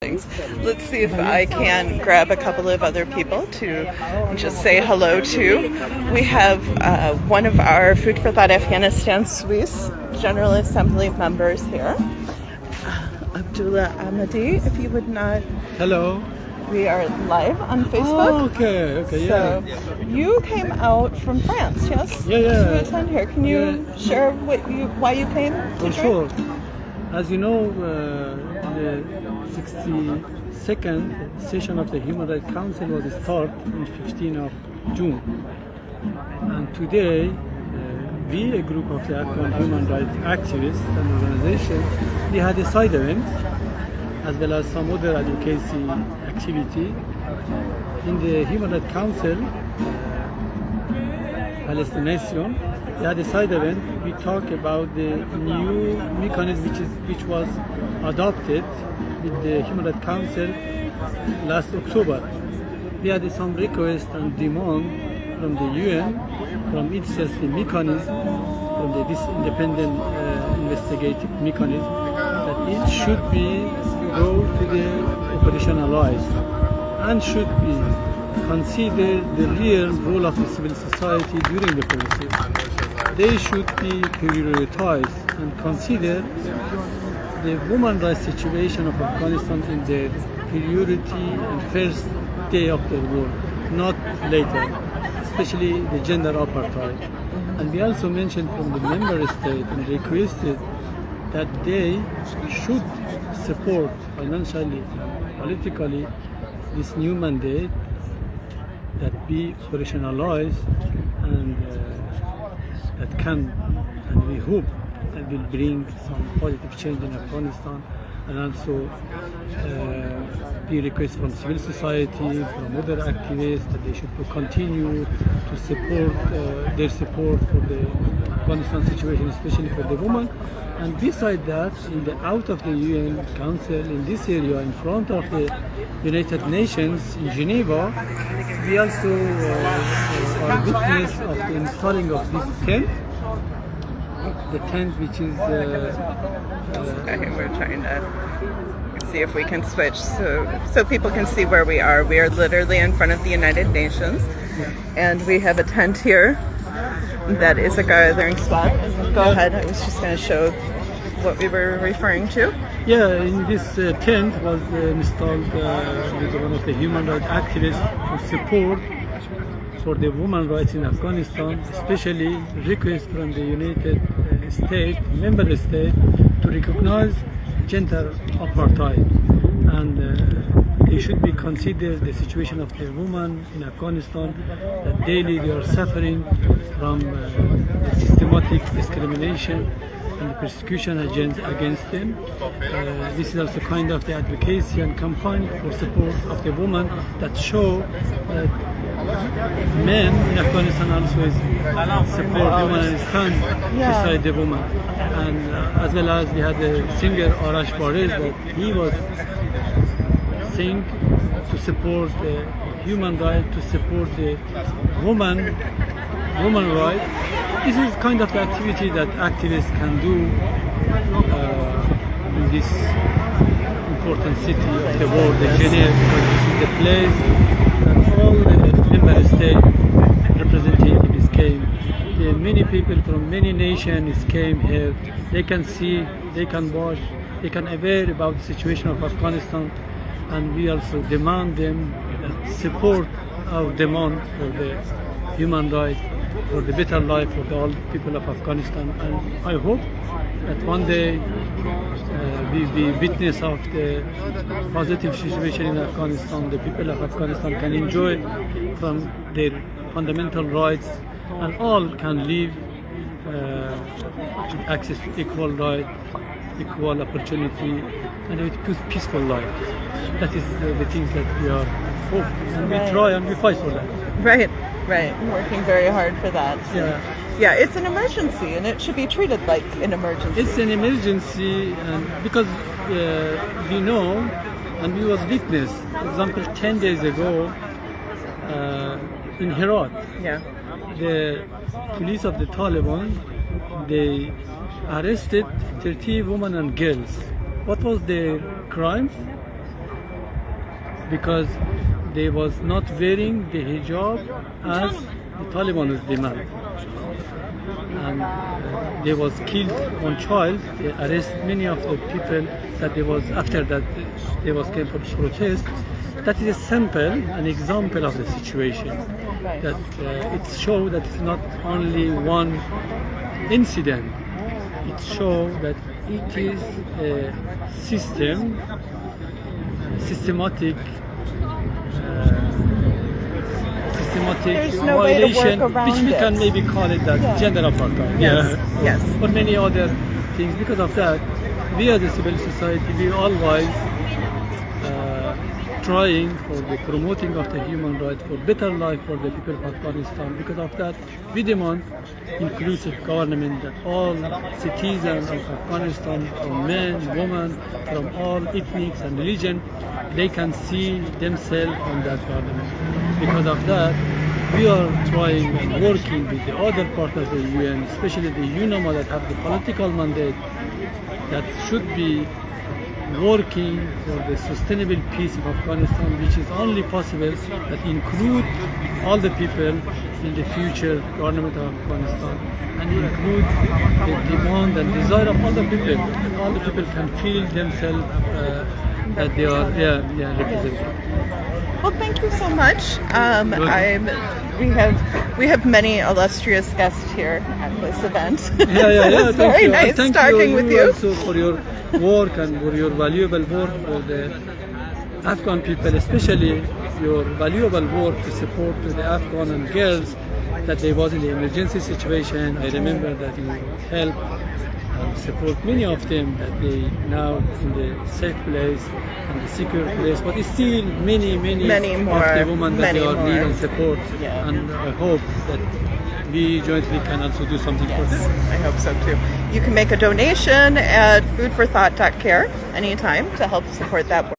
things. Let's see if I can grab a couple of other people to just say hello to. We have one of our Food for Thought Afghanistan Swiss General Assembly members here, Abdullah Ahmadi, if you would not. Hello. We are live on Facebook. Oh, okay, So you came out from France, yes? Yeah. To attend here. Can you share why you came to join? Sure. As you know, the 62nd session of the Human Rights Council was started on 15th of June. And today, we, a group of the Afghan human rights activists and organizations, we had a side event as well as some other advocacy activity in the Human Rights Council, Palestinian. We had a side event. We talked about the new mechanism which was adopted with the Human Rights Council last October. We had some requests and demand from the UN, from itself the mechanism, from this independent investigative mechanism, that it should be go to the operationalized and should be consider the real role of the civil society during the process. They should be prioritized and consider the human rights situation of Afghanistan in the priority and first day of the war, not later, especially the gender apartheid. And we also mentioned from the member state and requested that they should support financially and politically this new mandate that be operationalized and that can, and we hope that will bring some positive change in Afghanistan, and also we request from civil society, from other activists, that they should continue to support their support for the Afghanistan situation, especially for the women. And beside that, in the out of the UN Council, in this area, in front of the United Nations in Geneva, we also are witness of the installing of this tent. The tent which is... Okay, we're trying to see if we can switch so people can see where we are. We are literally in front of the United Nations, and we have a tent here that is a gathering spot. Go ahead, I was just going to show what we were referring to. Yeah, in this tent was installed with one of the human rights activists for support for the women's rights in Afghanistan, especially request from the United States, member state, to recognize gender apartheid. And they should be considered the situation of the women in Afghanistan, that daily they are suffering from the systematic discrimination and the persecution against them. This is also kind of the advocacy and campaign for support of the women that show that men in Afghanistan also support the women and stand beside the woman. And as well as we had the singer Arash Bariz, that he was sing to support the human right, to support the woman right. This is kind of the activity that activists can do in this important city of the world, the Geneva, because this is the place that all the member states representatives came. Many people from many nations came here. They can see, they can watch, they can aware about the situation of Afghanistan, and we also demand them support our demand for the human rights, for the better life for all people of Afghanistan. And I hope that one day we be witness of the positive situation in Afghanistan. The people of Afghanistan can enjoy from their fundamental rights, and all can live with access to equal rights, equal opportunity, and with peaceful life. That is the things that we are hope, and we try and we fight for that. Right. I'm working very hard for that. Yeah, it's an emergency, and it should be treated like an emergency. It's an emergency, and because we know, and we was witness. For example, 10 days ago in Herat, the police of the Taliban, they arrested 30 women and girls. What was their crimes? because they was not wearing the hijab as the Taliban's demand. And they was killed one child. They arrest many of the people that they was after that they was came for protest. That is a sample, an example of the situation. That it shows that it's not only one incident. It shows that it is a systematic There's no way to work violation, around which we can it. maybe call it that gender apartheid. Yes, yes. Or many other things. Because of that, we as a civil society, we always trying for the promoting of the human rights, for better life for the people of Afghanistan. Because of that, we demand inclusive government, that all citizens of Afghanistan, from men, women, from all ethnics and religion, they can see themselves on that government. Because of that, we are trying and working with the other partners of the UN, especially the UNAMA that have the political mandate that should be working for the sustainable peace of Afghanistan, which is only possible that include all the people in the future government of Afghanistan, and include the demand and desire of all the people. All the people can feel themselves that they are represented. Well, thank you so much. We have many illustrious guests here at this event. Yeah. It's very nice talking with you. Also for your work and for your valuable work for the Afghan people, especially your valuable work to support the Afghan and girls that they was in the emergency situation. I remember that you helped and support many of them that they now in the safe place and the secure place, but it's still many more, of the women that they are more. need and support. Yeah. And I hope that we jointly can also do something for Yes, them. I hope so too. You can make a donation at foodforthought.care anytime to help support that work.